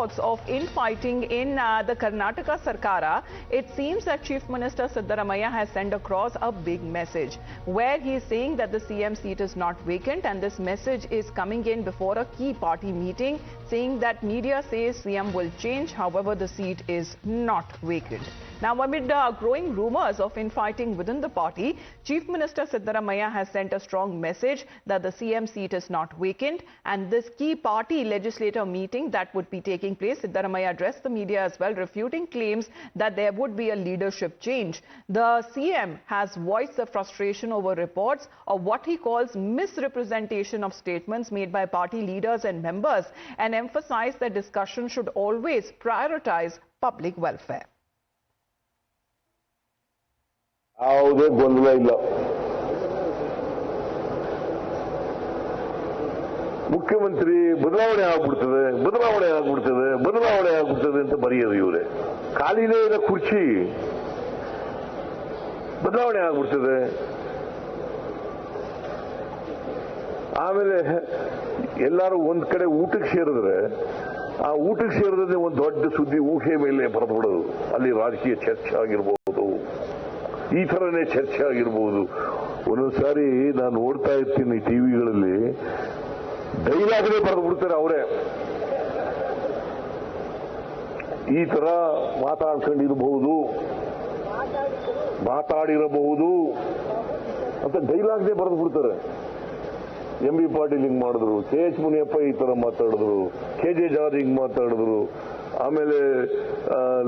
reports of infighting in the Karnataka Sarkara, it seems that Chief Minister Siddaramaiah has sent across a big message where he is saying that the CM seat is not vacant, and this message is coming in before a key party meeting saying that media says CM will change, however the seat is not vacant. Now, amid growing rumors of infighting within the party, Chief Minister Siddaramaiah has sent a strong message that the CM seat is not vacant, and this key party legislator meeting that would be taking place, Siddaramaiah addressed the media as well, refuting claims that there would be a leadership change. The CM has voiced the frustration over reports of what he calls misrepresentation of statements made by party leaders and members, and emphasized that discussion should always prioritize public welfare. ಯಾವುದೇ ಗೊಂದಲ ಇಲ್ಲ. ಮುಖ್ಯಮಂತ್ರಿ ಬದಲಾವಣೆ ಆಗ್ಬಿಡ್ತದೆ ಅಂತ ಬರೆಯೋದು ಇವರೇ. ಖಾಲಿನೇ ಇರೋ ಕುರ್ಚಿ ಬದಲಾವಣೆ ಆಗ್ಬಿಡ್ತದೆ. ಆಮೇಲೆ ಎಲ್ಲರೂ ಒಂದ್ ಕಡೆ ಊಟಕ್ಕೆ ಸೇರಿದ್ರೆ ಆ ಊಟಕ್ಕೆ ಸೇರಿದ್ರೆ ಒಂದು ದೊಡ್ಡ ಸುದ್ದಿ ಊಹೆ ಮೇಲೆ ಬರೆದ್ಬಿಡೋದು. ಅಲ್ಲಿ ರಾಜಕೀಯ ಚರ್ಚೆ ಆಗಿರ್ಬೋದು, ಈ ಥರನೇ ಚರ್ಚೆ ಆಗಿರ್ಬೋದು. ಒಂದೊಂದ್ಸಾರಿ ನಾನು ನೋಡ್ತಾ ಇರ್ತೀನಿ ಟಿವಿಗಳಲ್ಲಿ, ಡೈಲಾಗ್ನೇ ಬರೆದು ಬಿಡ್ತಾರೆ ಅವರೇ. ಈ ತರ ಮಾತಾಡಿರಬಹುದು ಅಂತ ಡೈಲಾಗ್ನೇ ಬರೆದು ಬಿಡ್ತಾರೆ. ಎಂ ಬಿ ಪಾಟೀಲ್ ಹಿಂಗ್ ಮಾಡಿದ್ರು, ಕೆ ಎಚ್ ಮುನಿಯಪ್ಪ ಈ ತರ ಮಾತಾಡಿದ್ರು, ಕೆ ಜೆ ಜಾರ್ಜ್ ಹಿಂಗ್ ಮಾತಾಡಿದ್ರು, ಆಮೇಲೆ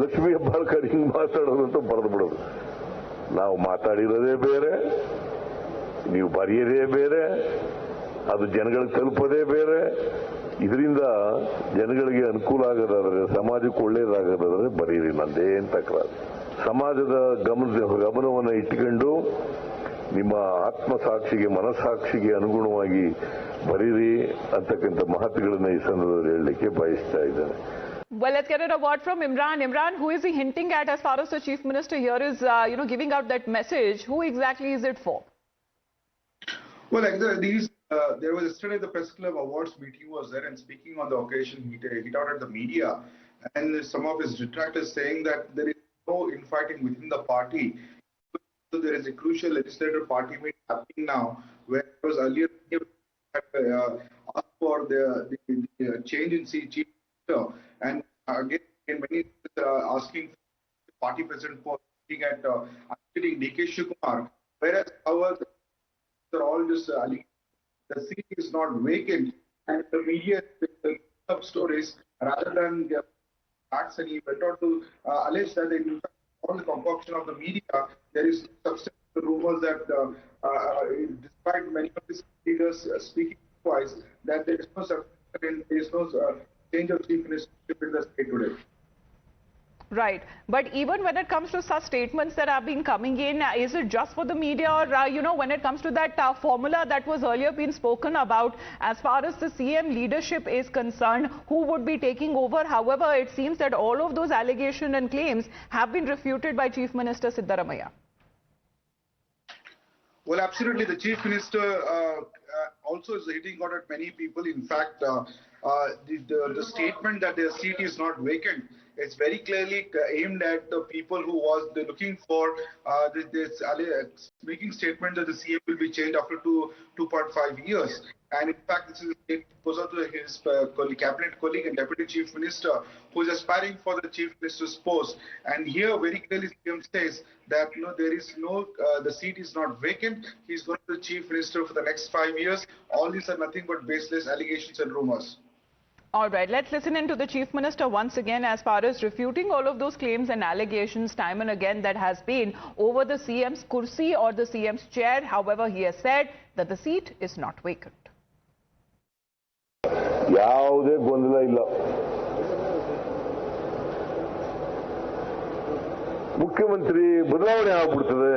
ಲಕ್ಷ್ಮೀ ಹೆಬ್ಬಾಳ್ಕರ್ ಹಿಂಗ್ ಮಾತಾಡೋದು ಅಂತ ಬರೆದು ಬಿಡೋದು. ನಾವು ಮಾತಾಡಿರೋದೇ ಬೇರೆ, ನೀವು ಬರೆಯೋದೇ ಬೇರೆ, ಅದು ಜನಗಳಿಗೆ ತಲುಪೋದೇ ಬೇರೆ. ಇದರಿಂದ ಜನಗಳಿಗೆ ಅನುಕೂಲ ಆಗೋದಾದ್ರೆ, ಸಮಾಜಕ್ಕೆ ಒಳ್ಳೇದಾಗೋದಾದ್ರೆ ಬರೀರಿ, ನಂದೇನ್ ತಕರಾರು. ಸಮಾಜದ ಗಮನವನ್ನು ಇಟ್ಟುಕೊಂಡು ನಿಮ್ಮ ಆತ್ಮಸಾಕ್ಷಿಗೆ, ಮನಸ್ಸಾಕ್ಷಿಗೆ ಅನುಗುಣವಾಗಿ ಬರೀರಿ ಅಂತಕ್ಕಂಥ ಮಾತುಗಳನ್ನ ಈ ಸಂದರ್ಭದಲ್ಲಿ ಹೇಳಲಿಕ್ಕೆ ಬಯಸ್ತಾ ಇದ್ದೇನೆ. Well, let's get a word from Imran. Imran, who is he hinting at as far as the Chief Minister here is, giving out that message? Who exactly is it for? Well, there was yesterday the Press Club Awards meeting was there, and speaking on the occasion, he hit out at the media and some of his detractors saying that there is no infighting within the party. So there is a crucial legislative party meeting happening now, where it was earlier asked for the change in Chief Minister, and again many asking for party president for looking at D.K. Shivakumar, whereas all just the seat is not vacant, and the media up stories rather than facts, and he went on to allege that in all the concoction of the media there is substantial rumors that despite many of these leaders speaking twice, that there is no change of chief ministership in the state today. Right. But even when it comes to such statements that have been coming in, is it just for the media, or, when it comes to that formula that was earlier been spoken about as far as the CM leadership is concerned, who would be taking over? However, it seems that all of those allegations and claims have been refuted by Chief Minister Siddaramaiah. Well, absolutely. The Chief Minister also is hitting out at many people. In fact, the statement that their seat is not vacant, it's very clearly aimed at the people who was looking for making statement that the CM will be changed after 2.5 years. And in fact, this is a goes out to his cabinet colleague and deputy chief minister who is aspiring for the chief minister's post. And here very clearly CM says that there is the seat is not vacant. He's going to be the chief minister for the next 5 years. All these are nothing but baseless allegations and rumors. All right, let's listen in to the Chief Minister once again as far as refuting all of those claims and allegations time and again that has been over the CM's kursi or the CM's chair. However, he has said that the seat is not vacant. ಯಾವುದೇ ಗೊಂದಲ ಇಲ್ಲ. ಮುಖ್ಯಮಂತ್ರಿ ಬದಲಾವಣೆ ಆಗ್ಬಿಡ್ತದೆ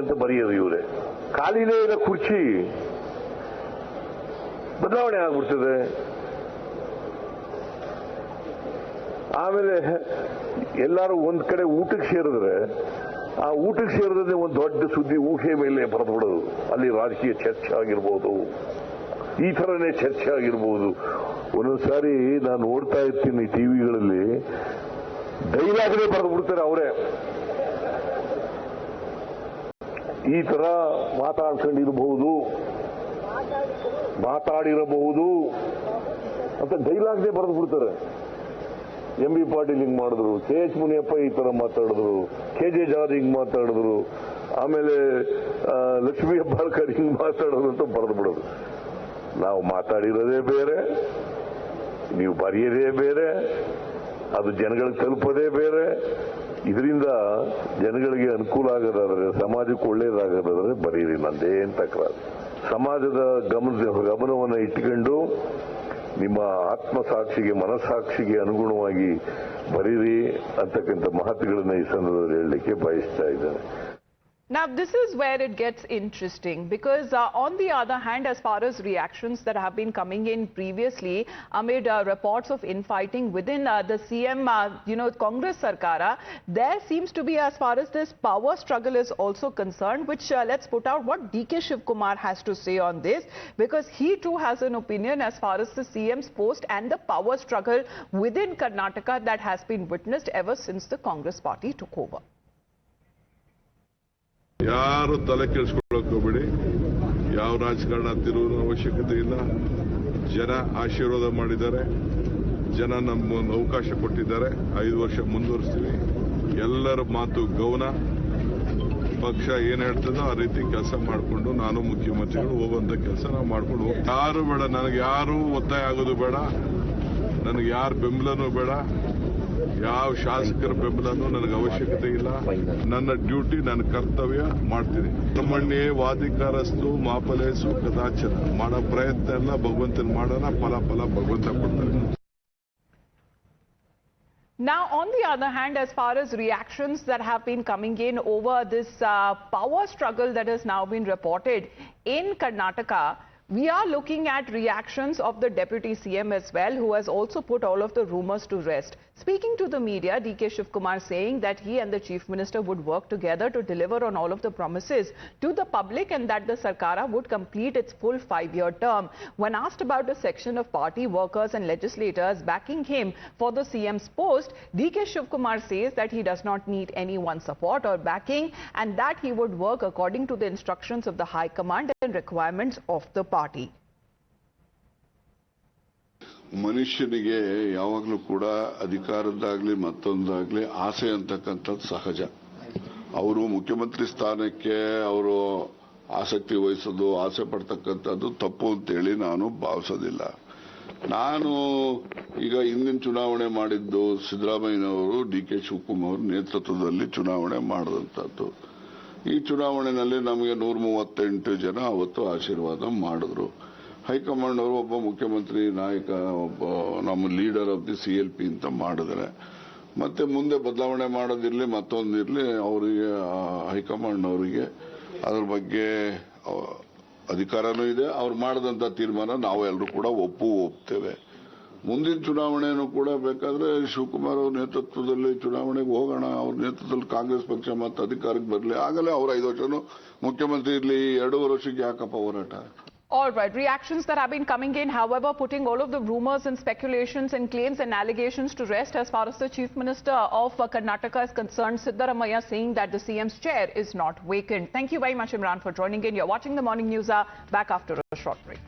ಅಂತ ಬರೆಯೋದು ಇವರೇ. ಖಾಲಿನೇ ಇರೋ ಕುರ್ಚಿ ಬದಲಾವಣೆ ಆಗ್ಬಿಡ್ತದೆ. ಆಮೇಲೆ ಎಲ್ಲರೂ ಒಂದ್ ಕಡೆ ಊಟಕ್ಕೆ ಸೇರಿದ್ರೆ ಆ ಊಟಕ್ಕೆ ಸೇರಿದ್ರೆ ಒಂದು ದೊಡ್ಡ ಸುದ್ದಿ ಊಹೆ ಮೇಲೆ ಬರೆದು ಬಿಡೋದು. ಅಲ್ಲಿ ರಾಜಕೀಯ ಚರ್ಚೆ ಆಗಿರ್ಬೋದು, ಈ ಥರನೇ ಚರ್ಚೆ ಆಗಿರ್ಬೋದು. ಒಂದೊಂದ್ಸಾರಿ ನಾನು ನೋಡ್ತಾ ಇರ್ತೀನಿ ಟಿವಿಗಳಲ್ಲಿ, ಡೈಲಾಗ್ನೇ ಬರೆದು ಬಿಡ್ತಾರೆ ಅವರೇ. ಈ ತರ ಮಾತಾಡಿರಬಹುದು ಅಂತ ಡೈಲಾಗ್ನೇ ಬರೆದು ಬಿಡ್ತಾರೆ. ಎಂ.ಬಿ. ಪಾಟೀಲ್ ಹಿಂಗ್ ಮಾಡಿದ್ರು, ಕೆ.ಎಚ್. ಮುನಿಯಪ್ಪ ಈ ತರ ಮಾತಾಡಿದ್ರು, ಕೆ.ಜೆ. ಜಾರ್ಜ್ ಹಿಂಗ್ ಮಾತಾಡಿದ್ರು, ಆಮೇಲೆ ಲಕ್ಷ್ಮೀ ಹೆಬ್ಬಾಳ್ಕರ್ ಹಿಂಗ್ ಮಾತಾಡೋದು ಅಂತ ಬರೆದು ಬಿಡೋದು. ನಾವು ಮಾತಾಡಿರೋದೇ ಬೇರೆ, ನೀವು ಬರೆಯೋದೇ ಬೇರೆ, ಅದು ಜನಗಳಿಗೆ ತಲುಪೋದೇ ಬೇರೆ. ಇದರಿಂದ ಜನಗಳಿಗೆ ಅನುಕೂಲ ಆಗೋದಾದ್ರೆ, ಸಮಾಜಕ್ಕೆ ಒಳ್ಳೇದಾಗೋದಾದ್ರೆ ಬರೀರಿ, ನಂದೇನ್ ತಕರಾರು. ಸಮಾಜದ ಗಮನವನ್ನು ಇಟ್ಟುಕೊಂಡು ನಿಮ್ಮ ಆತ್ಮಸಾಕ್ಷಿಗೆ ಮನಸ್ಸಾಕ್ಷಿಗೆ ಅನುಗುಣವಾಗಿ ಬರೀರಿ ಅಂತಕ್ಕಂಥ ಮಾತುಗಳನ್ನ ಈ ಸಂದರ್ಭದಲ್ಲಿ ಹೇಳಲಿಕ್ಕೆ ಬಯಸ್ತಾ ಇದ್ದೇನೆ. Now, this is where it gets interesting because on the other hand, as far as reactions that have been coming in previously amid reports of infighting within the CM, Congress Sarkara, there seems to be, as far as this power struggle is also concerned, which let's put out what D.K. Shivkumar has to say on this, because he too has an opinion as far as the CM's post and the power struggle within Karnataka that has been witnessed ever since the Congress party took over. ಯಾರು ತಲೆ ಕೆಡಿಸ್ಕೊಳ್ಳೋಕೆ ಹೋಗ್ಬೇಡಿ. ಯಾವ ರಾಜಕಾರಣ ತಿರುವುವ ಅವಶ್ಯಕತೆ ಇಲ್ಲ. ಜನ ಆಶೀರ್ವಾದ ಮಾಡಿದ್ದಾರೆ, ಜನ ನಮ್ಗೊಂದು ಅವಕಾಶ ಕೊಟ್ಟಿದ್ದಾರೆ. 5 ವರ್ಷ ಮುಂದುವರಿಸ್ತೀವಿ. ಎಲ್ಲರ ಮಾತು ಗೌನ, ಪಕ್ಷ ಏನ್ ಹೇಳ್ತದೋ ಆ ರೀತಿ ಕೆಲಸ ಮಾಡಿಕೊಂಡು ನಾನು ಮುಖ್ಯಮಂತ್ರಿಗಳು ಹೋಗುವಂತ ಕೆಲಸ ನಾವು ಮಾಡ್ಕೊಂಡು ಹೋಗ್ತೀವಿ. ಯಾರು ಬೇಡ, ನನಗೆ ಯಾರು ಒತ್ತಾಯ ಆಗೋದು ಬೇಡ, ನನಗೆ ಯಾರ ಬೆಂಬಲನೂ ಬೇಡ, ಯಾವ ಶಾಸಕರ ಬೆಂಬಲನೂ ನನಗೆ ಅವಶ್ಯಕತೆ ಇಲ್ಲ. ನನ್ನ ಡ್ಯೂಟಿ, ನನ್ನ ಕರ್ತವ್ಯ ಮಾಡ್ತೀನಿ. ಬ್ರಹ್ಮಣ್ಯೇ ವಾದಿಕಾರಸ್ತು ಮಾಫಲೇಸು ಕದಾಚನ. ಮಾಡೋ ಪ್ರಯತ್ನ ಎಲ್ಲ ಭಗವಂತನ ಮಾಡೋಣ, ಫಲ ಭಗವಂತ ಕೊಡ್ತಾರೆ. Now, on the other hand, as far as reactions that have been coming in over this power struggle that has now been reported in Karnataka, we are looking at reactions of the Deputy CM as well, who has also put all of the rumors to rest. Speaking to the media, D.K. Shivkumar saying that he and the Chief Minister would work together to deliver on all of the promises to the public and that the Sarkara would complete its full 5-year term. When asked about a section of party workers and legislators backing him for the CM's post, D.K. Shivkumar says that he does not need anyone's support or backing and that he would work according to the instructions of the High Command and requirements of the party. ಮನುಷ್ಯನಿಗೆ ಯಾವಾಗಲೂ ಕೂಡ ಅಧಿಕಾರದ್ದಾಗಲಿ ಮತ್ತೊಂದಾಗಲಿ ಆಸೆ ಅಂತಕ್ಕಂಥದ್ದು ಸಹಜ. ಅವರು ಮುಖ್ಯಮಂತ್ರಿ ಸ್ಥಾನಕ್ಕೆ ಅವರು ಆಸಕ್ತಿ ವಹಿಸೋದು, ಆಸೆ ಪಡ್ತಕ್ಕಂಥದ್ದು ತಪ್ಪು ಅಂತೇಳಿ ನಾನು ಭಾವಿಸೋದಿಲ್ಲ. ನಾನು ಈಗ ಹಿಂದಿನ ಚುನಾವಣೆ ಮಾಡಿದ್ದು ಸಿದ್ದರಾಮಯ್ಯನವರು ಡಿ.ಕೆ. ಶಿವಕುಮಾರ್ ನೇತೃತ್ವದಲ್ಲಿ ಚುನಾವಣೆ ಮಾಡಿದಂಥದ್ದು. ಈ ಚುನಾವಣೆಯಲ್ಲಿ ನಮಗೆ 138 ಜನ ಅವತ್ತು ಆಶೀರ್ವಾದ ಮಾಡಿದ್ರು. ಹೈಕಮಾಂಡ್ ಅವರು ಒಬ್ಬ ಮುಖ್ಯಮಂತ್ರಿ ನಾಯಕ, ಒಬ್ಬ ನಮ್ಮ ಲೀಡರ್ ಆಫ್ ದಿ CLP ಅಂತ ಮಾಡಿದ್ರೆ, ಮತ್ತೆ ಮುಂದೆ ಬದಲಾವಣೆ ಮಾಡೋದಿರಲಿ ಮತ್ತೊಂದಿರಲಿ, ಅವರಿಗೆ ಹೈಕಮಾಂಡ್ ಅವರಿಗೆ ಅದ್ರ ಬಗ್ಗೆ ಅಧಿಕಾರನೂ ಇದೆ. ಅವ್ರು ಮಾಡಿದಂತ ತೀರ್ಮಾನ ನಾವು ಎಲ್ಲರೂ ಕೂಡ ಒಪ್ತೇವೆ. ಮುಂದಿನ ಚುನಾವಣೆಯನ್ನು ಕೂಡ ಬೇಕಾದ್ರೆ ಶಿವಕುಮಾರ್ ಅವ್ರ ನೇತೃತ್ವದಲ್ಲಿ ಚುನಾವಣೆಗೆ ಹೋಗೋಣ. ಅವ್ರ ನೇತೃತ್ವದಲ್ಲಿ ಕಾಂಗ್ರೆಸ್ ಪಕ್ಷ ಮತ್ತೆ ಅಧಿಕಾರಕ್ಕೆ ಬರಲಿ, ಆಗಲೇ ಅವ್ರು 5 ವರ್ಷನೂ ಮುಖ್ಯಮಂತ್ರಿ ಇರಲಿ. 2 ವರ್ಷಕ್ಕೆ ಯಾಕಪ್ಪ ಹೋರಾಟ? All right, reactions that have been coming in, however, putting all of the rumors and speculations and claims and allegations to rest as far as the Chief Minister of Karnataka is concerned, Siddaramaiah saying that the CM's chair is not vacant. Thank you very much, Imran, for joining in. You're watching the Morning News. Back after a short break.